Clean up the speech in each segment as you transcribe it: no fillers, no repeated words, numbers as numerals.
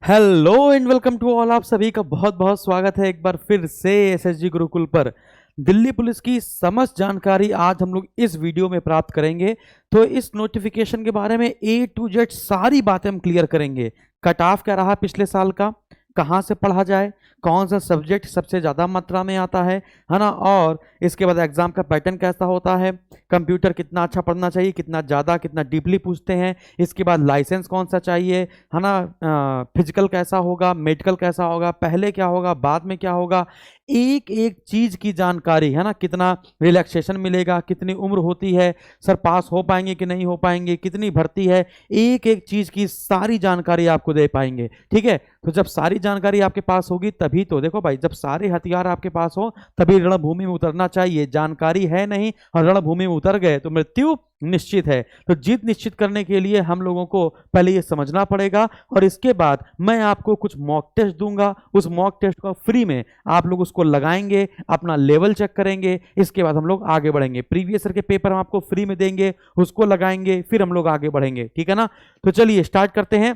Hello and welcome to all. आप सभी का बहुत बहुत स्वागत है एक बार फिर से एसएसजी गुरुकुल पर। दिल्ली पुलिस की समस्त जानकारी आज हम लोग इस वीडियो में प्राप्त करेंगे। तो इस नोटिफिकेशन के बारे में ए टू जेड सारी बातें हम क्लियर करेंगे। कट ऑफ क्या रहा पिछले साल का, कहाँ से पढ़ा जाए, कौन सा सब्जेक्ट सबसे ज़्यादा मात्रा में आता है ना, और इसके बाद एग्जाम का पैटर्न कैसा होता है, कंप्यूटर कितना अच्छा पढ़ना चाहिए, कितना ज़्यादा, कितना डीपली पूछते हैं, इसके बाद लाइसेंस कौन सा चाहिए है ना, फिजिकल कैसा होगा, मेडिकल कैसा होगा, पहले क्या होगा, बाद में क्या होगा, एक एक चीज़ की जानकारी है ना, कितना रिलैक्सेशन मिलेगा, कितनी उम्र होती है, सर पास हो पाएंगे कि नहीं हो पाएंगे, कितनी भर्ती है, एक एक चीज़ की सारी जानकारी आपको दे पाएंगे। ठीक है, तो जब सारी जानकारी आपके पास होगी तभी तो देखो भाई, जब सारे हथियार आपके पास हो तभी रणभूमि में उतरना चाहिए। जानकारी है नहीं और रणभूमि में उतर गए तो मृत्यु निश्चित है। तो जीत निश्चित करने के लिए हम लोगों को पहले ये समझना पड़ेगा और इसके बाद मैं आपको कुछ मॉक टेस्ट दूंगा। उस मॉक टेस्ट को फ्री में आप लोग उसको लगाएंगे, अपना लेवल चेक करेंगे, इसके बाद हम लोग आगे बढ़ेंगे। प्रीवियस ईयर के पेपर हम आपको फ्री में देंगे, उसको लगाएंगे, फिर हम लोग आगे बढ़ेंगे। ठीक है ना, तो चलिए स्टार्ट करते हैं।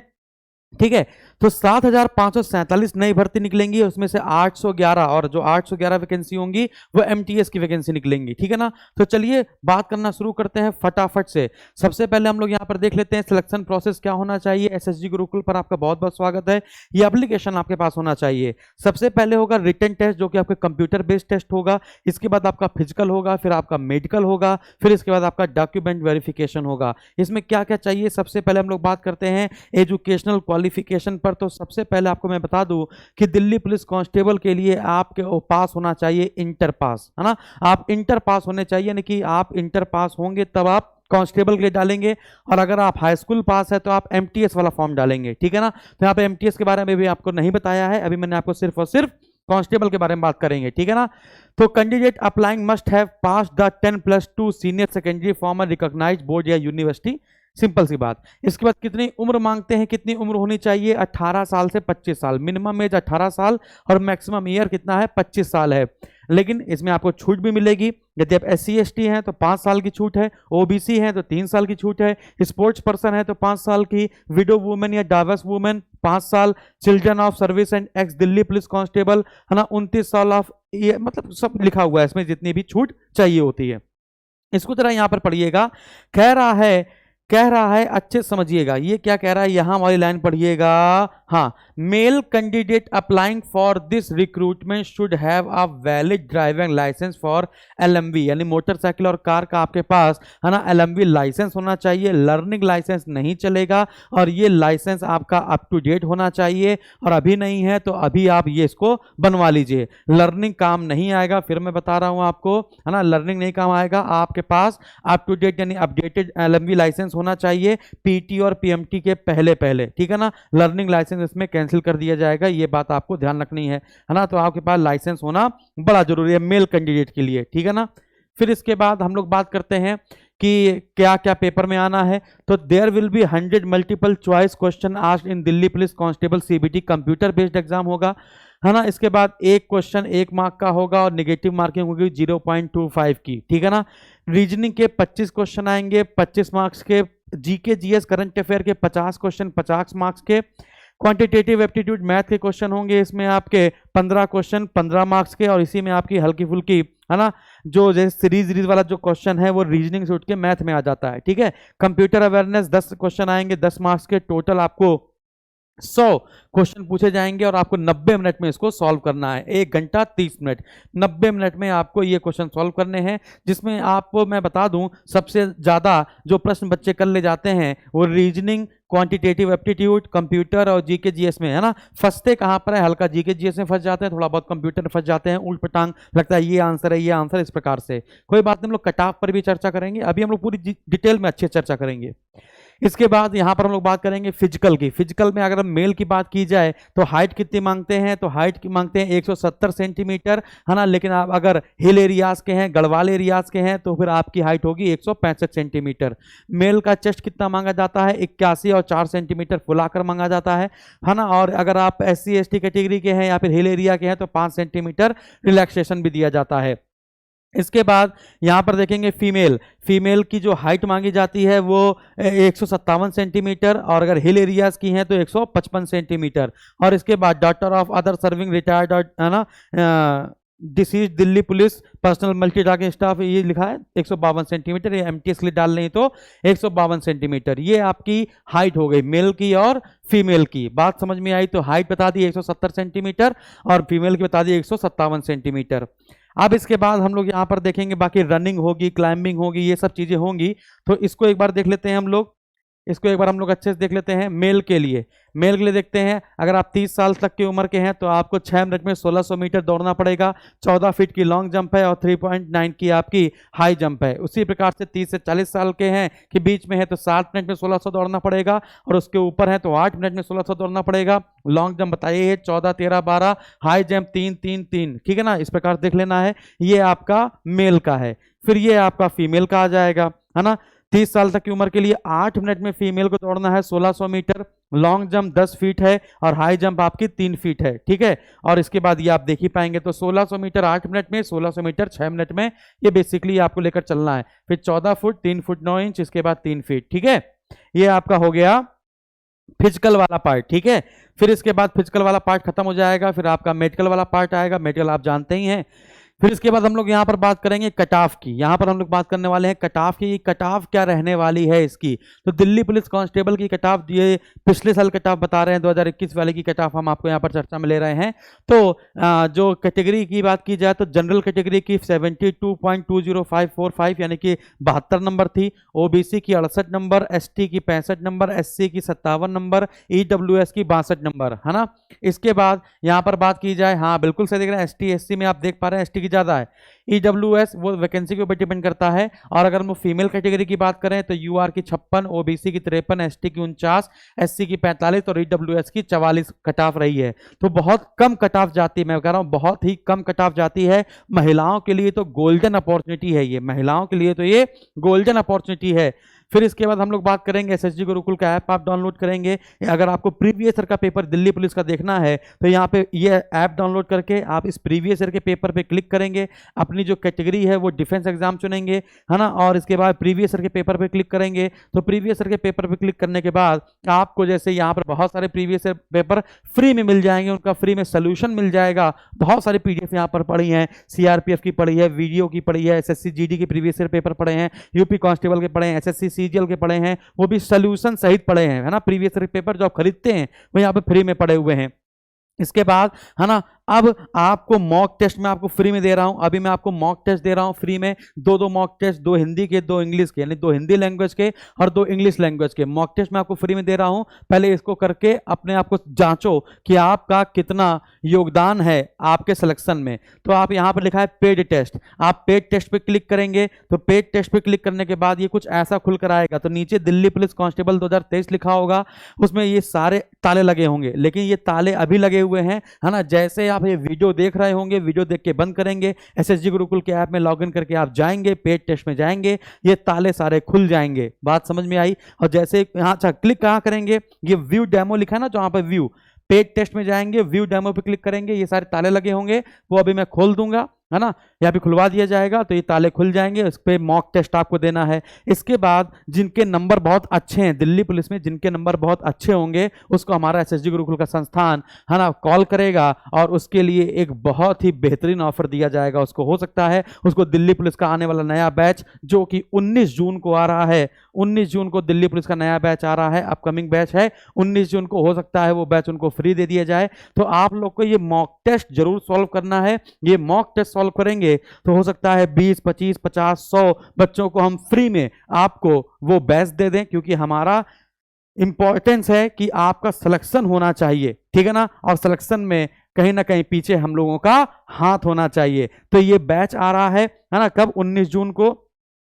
ठीक है, तो 7,547 नई भर्ती निकलेंगी, उसमें से 811 और जो 811 वैकेंसी होंगी वो एमटीएस की वैकेंसी निकलेंगी। ठीक है ना, तो चलिए बात करना शुरू करते हैं फटाफट से। सबसे पहले हम लोग यहाँ पर देख लेते हैं सिलेक्शन प्रोसेस क्या होना चाहिए। एसएसजी गुरुकुल पर आपका बहुत बहुत स्वागत है। ये एप्लीकेशन आपके पास होना चाहिए। सबसे पहले होगा रिटन टेस्ट, जो कि आपका कंप्यूटर बेस्ड टेस्ट होगा। इसके बाद आपका फिजिकल होगा, फिर आपका मेडिकल होगा, फिर इसके बाद आपका डॉक्यूमेंट वेरिफिकेशन होगा। इसमें क्या क्या चाहिए, सबसे पहले हम लोग बात करते हैं एजुकेशनल क्वालिफिकेशन पर। तो सबसे पहले आपको मैं बता दूं कि दिल्ली पुलिस कांस्टेबल के लिए आपके पास होना चाहिए इंटर पास, है ना। आप इंटर पास होने चाहिए, यानी कि आप इंटर पास होंगे तब आप कांस्टेबल के लिए डालेंगे। और अगर आप हाई स्कूल पास है तो आप एमटीएस वाला फॉर्म डालेंगे। ठीक है ना, तो यहाँ पे एमटीएस के बारे में भी आपको नहीं बताया है, अभी मैंने आपको सिर्फ और सिर्फ कांस्टेबल के बारे में बात करेंगे। ठीक है ना, तो candidate applying must have pass the 10+2 senior secondary from a recognised board या यूनिवर्सिटी। सिंपल सी बात। इसके बाद कितनी उम्र मांगते हैं, कितनी उम्र होनी चाहिए, 18 साल से 25 साल। मिनिमम एज 18 साल और मैक्सिमम ईयर कितना है, 25 साल है। लेकिन इसमें आपको छूट भी मिलेगी। यदि आप SC/ST हैं तो 5 साल की छूट है, OBC हैं तो 3 साल की छूट है, स्पोर्ट्स पर्सन है तो 5 साल की, विडो वुमेन या डाइवर्स वुमेन 5 साल, children of service and x Delhi police constable है ना 29 साल ऑफ, ये मतलब सब लिखा हुआ है इसमें, जितनी भी छूट चाहिए होती है। इसको जरा यहां पर पढ़िएगा। कह रहा है अच्छे समझिएगा, ये क्या कह रहा है, यहां वाली लाइन पढ़िएगा। हाँ, male candidate applying for this recruitment should have a valid driving licence for LMV, यानी मोटरसाइकिल और कार का आपके पास है ना LMV लाइसेंस होना चाहिए। लर्निंग लाइसेंस नहीं चलेगा और ये लाइसेंस आपका अप टू डेट होना चाहिए। और अभी नहीं है तो अभी आप ये इसको बनवा लीजिए। लर्निंग काम नहीं आएगा, फिर मैं बता रहा हूं आपको, है ना, लर्निंग नहीं काम आएगा। आपके पास अप टू डेट यानी अपडेटेड LMV लाइसेंस होना चाहिए PT और PMT के पहले पहले। ठीक है ना, लर्निंग लाइसेंस इसमें कैंसिल कर दिया जाएगा, ये बात आपको ध्यान रखनी है ना। तो आपके पास लाइसेंस होना बड़ा जरूरी है मेल कैंडिडेट के लिए। ठीक है ना, फिर इसके बाद हम लोग बात करते हैं कि क्या क्या पेपर में आना है। तो there will be 100 multiple choice question asked in Delhi police constable CBT, computer based exam होगा, है ना। इसके बाद एक क्वेश्चन 1 मार्क का होगा और नेगेटिव मार्किंग होगी 0.25 की। ठीक है ना, रीजनिंग के 25 क्वेश्चन आएंगे 25 मार्क्स के, GK GS करंट अफेयर के 50 क्वेश्चन 50 मार्क्स के, क्वांटिटेटिव एप्टीट्यूड मैथ के क्वेश्चन होंगे इसमें आपके 15 क्वेश्चन 15 मार्क्स के, और इसी में आपकी हल्की फुल्की है ना जो जैसे सीरीज वाला जो क्वेश्चन है वो रीजनिंग से उठ के मैथ में आ जाता है। ठीक है, कंप्यूटर अवेयरनेस 10 क्वेश्चन आएंगे 10 मार्क्स के, टोटल आपको 100 क्वेश्चन पूछे जाएंगे और आपको 90 मिनट में इसको सॉल्व करना है। 1 घंटा 30 मिनट, 90 मिनट में आपको ये क्वेश्चन सॉल्व करने हैं। जिसमें आपको मैं बता दूं सबसे ज्यादा जो प्रश्न बच्चे कर ले जाते हैं वो रीजनिंग, क्वांटिटेटिव एप्टीट्यूड, कंप्यूटर और GK GS में, है ना। फंसते कहां पर है, हल्का GK GS में फंस जाते हैं, थोड़ा बहुत कंप्यूटर में फंस जाते हैं, उल्ट पटांग लगता है ये आंसर है ये आंसर, इस प्रकार से। कोई बात नहीं, हम लोग कट ऑफ पर भी चर्चा करेंगे, अभी हम लोग पूरी डिटेल में अच्छे चर्चा करेंगे। इसके बाद यहां पर हम लोग बात करेंगे फिजिकल की। फिजिकल में अगर हम मेल की बात की जाए तो हाइट कितनी मांगते हैं, तो हाइट की मांगते हैं 170 सेंटीमीटर, है ना। लेकिन आप अगर हिल एरियाज के हैं, गढ़वाल एरियाज के हैं तो फिर आपकी हाइट होगी 165 सेंटीमीटर। मेल का चेस्ट कितना मांगा जाता है, 81 और 4 सेंटीमीटर फुलाकर मांगा जाता है ना। और अगर आप SC/ST कैटेगरी के हैं या फिर हिल एरिया के हैं तो 5 सेंटीमीटर रिलैक्सेशन भी दिया जाता है। इसके बाद यहाँ पर देखेंगे फीमेल, फीमेल की जो हाइट मांगी जाती है वो 157 सेंटीमीटर, और अगर हिल एरियाज की हैं तो 155 सेंटीमीटर। और इसके बाद daughter of other serving retired, है ना, disease Delhi police personal multitasking staff, ये लिखा है 152 सेंटीमीटर, ये एमटीएस के लिए डाल नहीं तो 152 सेंटीमीटर। ये आपकी हाइट हो गई मेल की और फीमेल की। बात समझ में आई? तो हाइट बता दी 170 सेंटीमीटर और फीमेल की बता दी 157 सेंटीमीटर। अब इसके बाद हम लोग यहाँ पर देखेंगे बाकी रनिंग होगी, क्लाइंबिंग होगी, ये सब चीजें होंगी। तो इसको एक बार देख लेते हैं हम लोग, इसको एक बार हम लोग अच्छे से देख लेते हैं। मेल के लिए, मेल के लिए देखते हैं, अगर आप 30 साल तक की उम्र के हैं तो आपको 6 मिनट में 1600 मीटर दौड़ना पड़ेगा। 14 फीट की लॉन्ग जंप है और 3.9 की आपकी हाई जंप है। उसी प्रकार से 30 से 40 साल के हैं कि बीच में है तो 7 मिनट में 1600 दौड़ना पड़ेगा, और उसके ऊपर है तो 8 मिनट में 1600 दौड़ना पड़ेगा। लॉन्ग जंप बताइए 14, 13, 12, हाई जंप 3, 3, 3, ठीक है ना, इस प्रकार देख लेना है। ये आपका मेल का है। फिर ये आपका फीमेल का आ जाएगा, है ना। 30 साल तक की उम्र के लिए 8 मिनट में फीमेल को दौड़ना है 1600 मीटर, लॉन्ग जंप 10 फीट है और हाई जंप आपकी 3 फीट है, ठीक है। और इसके बाद ये आप देख ही पाएंगे, तो 1600 मीटर 8 मिनट में, 1600 मीटर 6 मिनट में, ये बेसिकली आपको लेकर चलना है। फिर 14 फुट 3 फुट 9 इंच, इसके बाद 3 फीट, ठीक है। ये आपका हो गया फिजिकल वाला पार्ट, ठीक है। फिर इसके बाद फिजिकल वाला पार्ट खत्म हो जाएगा, फिर आपका मेडिकल वाला पार्ट आएगा। मेडिकल आप जानते ही हैं। फिर इसके बाद हम लोग यहाँ पर बात करेंगे कट ऑफ की। यहाँ पर हम लोग बात करने वाले हैं कट ऑफ की। कट ऑफ क्या रहने वाली है इसकी? तो दिल्ली पुलिस कांस्टेबल की कट ऑफ, ये पिछले साल कट ऑफ बता रहे हैं, 2021 वाले की कट ऑफ हम आपको यहाँ पर चर्चा में ले रहे हैं। तो जो कैटेगरी की बात की जाए तो जनरल कैटेगरी की 72.20545 यानी कि 72 नंबर थी, ओबीसी की 68 नंबर, एसटी की 65 नंबर, एससी की 57 नंबर, ईडब्ल्यूएस की 62 नंबर, है ना। इसके बाद यहाँ पर बात की जाए, हाँ बिल्कुल सही देख रहे हैं, एसटी एससी में आप देख पा रहे हैं एसटी ज्यादा है। ईडब्ल्यूएस वो वैकेंसी के ऊपर डिपेंड करता है। और अगर हम फीमेल कैटेगरी की बात करें तो यूआर की 56, ओबीसी की 53, एसटी की 49, एससी की 45 और ईडब्ल्यूएस की 44 कट ऑफ रही है। तो बहुत कम कट ऑफ जाती है, मैं कह रहा हूं बहुत ही कम कट ऑफ जाती है। महिलाओं के लिए तो गोल्डन अपॉर्चुनिटी है ये, महिलाओं के लिए तो ये गोल्डन अपॉर्चुनिटी है। फिर इसके बाद हम लोग बात करेंगे एसएसजी गुरुकुल का ऐप आप डाउनलोड करेंगे। अगर आपको प्रीवियस ईयर का पेपर दिल्ली पुलिस का देखना है तो यहाँ पे ये ऐप डाउनलोड करके आप इस प्रीवियस ईयर के पेपर पे क्लिक करेंगे, अपनी जो कैटेगरी है वो डिफेंस एग्जाम चुनेंगे, है ना। और इसके बाद प्रीवियस ईयर के पेपर पे क्लिक करेंगे। तो प्रीवियस ईयर के पेपर पे क्लिक करने के बाद आपको जैसे यहाँ पर बहुत सारे प्रीवियस ईयर पेपर फ्री में मिल जाएंगे, उनका फ्री में सोल्यूशन मिल जाएगा। बहुत सारी पीडीएफ यहाँ पर पड़ी है, सीआरपीएफ की पड़ी है, वीडियो की पड़ी है, एसएससी जीडी के प्रीवियस ईयर पेपर पड़े हैं, यूपी कांस्टेबल के पड़े हैं, एसएससी सीजीएल के पड़े हैं, वो भी सोल्यूशन सहित पड़े हैं, है ना। प्रीवियस ईयर पेपर जो आप खरीदते हैं वो यहाँ पे फ्री में पड़े हुए हैं। इसके बाद, है ना, अब आपको मॉक टेस्ट में आपको फ्री में दे रहा हूं। अभी मैं आपको मॉक टेस्ट दे रहा हूं फ्री में, दो मॉक टेस्ट, 2 हिंदी के 2 इंग्लिश के, यानी 2 हिंदी लैंग्वेज के और 2 इंग्लिश लैंग्वेज के मॉक टेस्ट मैं आपको फ्री में दे रहा हूं। पहले इसको करके अपने आप को जांचो कि आपका कितना योगदान है आपके सिलेक्शन में। तो आप यहां पर लिखा है पेड टेस्ट, आप पेड टेस्ट पे क्लिक करेंगे। तो पेड टेस्ट पे क्लिक करने के बाद ये कुछ ऐसा खुलकर आएगा। तो नीचे दिल्ली पुलिस कांस्टेबल 2023 लिखा होगा, उसमें ये सारे ताले लगे होंगे, लेकिन ये ताले अभी लगे हुए हैं, है ना। जैसे आप ये वीडियो देख रहे होंगे, वीडियो देख के बंद करेंगे, एसएसजी गुरुकुल के ऐप में लॉगिन करके आप जाएंगे, पेड टेस्ट में जाएंगे, ये ताले सारे खुल जाएंगे। बात समझ में आई? और जैसे यहाँ अच्छा क्लिक कहाँ करेंगे, ये व्यू डेमो लिखा है ना, जहाँ पर व्यू, पेड टेस्ट में जाएंगे, व्यू डेमो पे क्लिक करेंगे, ये सारे ताले लगे होंगे, वो अभी मैं खोल दूंगा, है ना। यहाँ पे खुलवा दिया जाएगा तो ये ताले खुल जाएंगे। इस पे मॉक टेस्ट आपको देना है। इसके बाद जिनके नंबर बहुत अच्छे हैं दिल्ली पुलिस में, जिनके नंबर बहुत अच्छे होंगे, उसको हमारा एसएसजी गुरुकुल का संस्थान, है ना, कॉल करेगा और उसके लिए एक बहुत ही बेहतरीन ऑफर दिया जाएगा। उसको हो सकता है उसको दिल्ली पुलिस का आने वाला नया बैच जो कि 19 जून को आ रहा है, 19 जून को दिल्ली पुलिस का नया बैच आ रहा है, अपकमिंग बैच है 19 जून को, हो सकता है वो बैच उनको फ्री दे दिया जाए। तो आप लोग को ये मॉक टेस्ट जरूर सॉल्व करना है। ये मॉक टेस्ट सॉल्व करेंगे तो हो सकता है 20, 25, 50, 100 बच्चों को हम फ्री में आपको वो बैच दे दें, क्योंकि हमारा इंपॉर्टेंस है कि आपका सिलेक्शन होना चाहिए, ठीक है ना। और सिलेक्शन में कहीं ना कहीं पीछे हम लोगों का हाथ होना चाहिए। तो ये बैच आ रहा है ना, कब? 19 जून को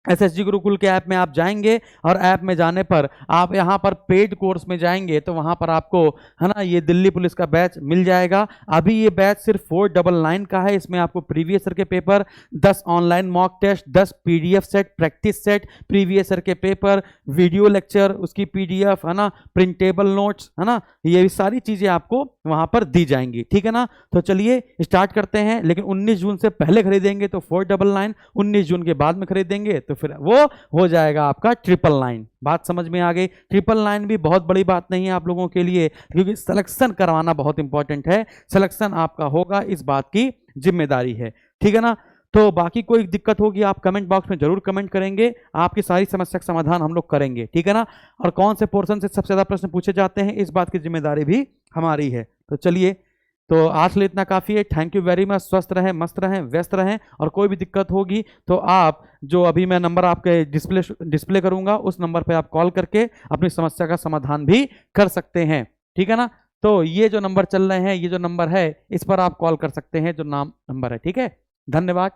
एसएसजी गुरुकुल के ऐप में आप जाएंगे और ऐप में जाने पर आप यहाँ पर पेड कोर्स में जाएंगे तो वहाँ पर आपको है ना ये दिल्ली पुलिस का बैच मिल जाएगा। अभी ये बैच सिर्फ 499 का है। इसमें आपको प्रीवियस ईयर के paper, 10 online mock test, 10 PDF set, practice set, previous year के पेपर, वीडियो लेक्चर, उसकी पीडीएफ है ना, प्रिंटेबल नोट्स है ना, ये सारी चीज़ें आपको वहाँ पर दी जाएंगी। ठीक है ना, तो चलिए स्टार्ट करते हैं। लेकिन 19 जून से पहले खरीदेंगे तो 499, 19 जून के बाद में खरीदेंगे तो फिर वो हो जाएगा आपका 999। बात समझ में आ गई। 999 भी बहुत बड़ी बात नहीं है आप लोगों के लिए, क्योंकि सिलेक्शन करवाना बहुत इंपॉर्टेंट है। सिलेक्शन आपका होगा, इस बात की जिम्मेदारी है। ठीक है ना, तो बाकी कोई दिक्कत होगी आप कमेंट बॉक्स में जरूर कमेंट करेंगे, आपकी सारी समस्या का समाधान हम लोग करेंगे। ठीक है ना, और कौन से पोर्शन से सबसे ज्यादा प्रश्न पूछे जाते हैं इस बात की जिम्मेदारी भी हमारी है। तो चलिए, तो आज के लिए इतना काफ़ी है। Thank you very much. स्वस्थ रहें, मस्त रहें, व्यस्त रहें। और कोई भी दिक्कत होगी तो आप जो अभी मैं नंबर आपके डिस्प्ले करूंगा उस नंबर पे आप कॉल करके अपनी समस्या का समाधान भी कर सकते हैं। ठीक है ना, तो ये जो नंबर चल रहे हैं, ये जो नंबर है, इस पर आप कॉल कर सकते हैं, जो नाम नंबर है। ठीक है, धन्यवाद।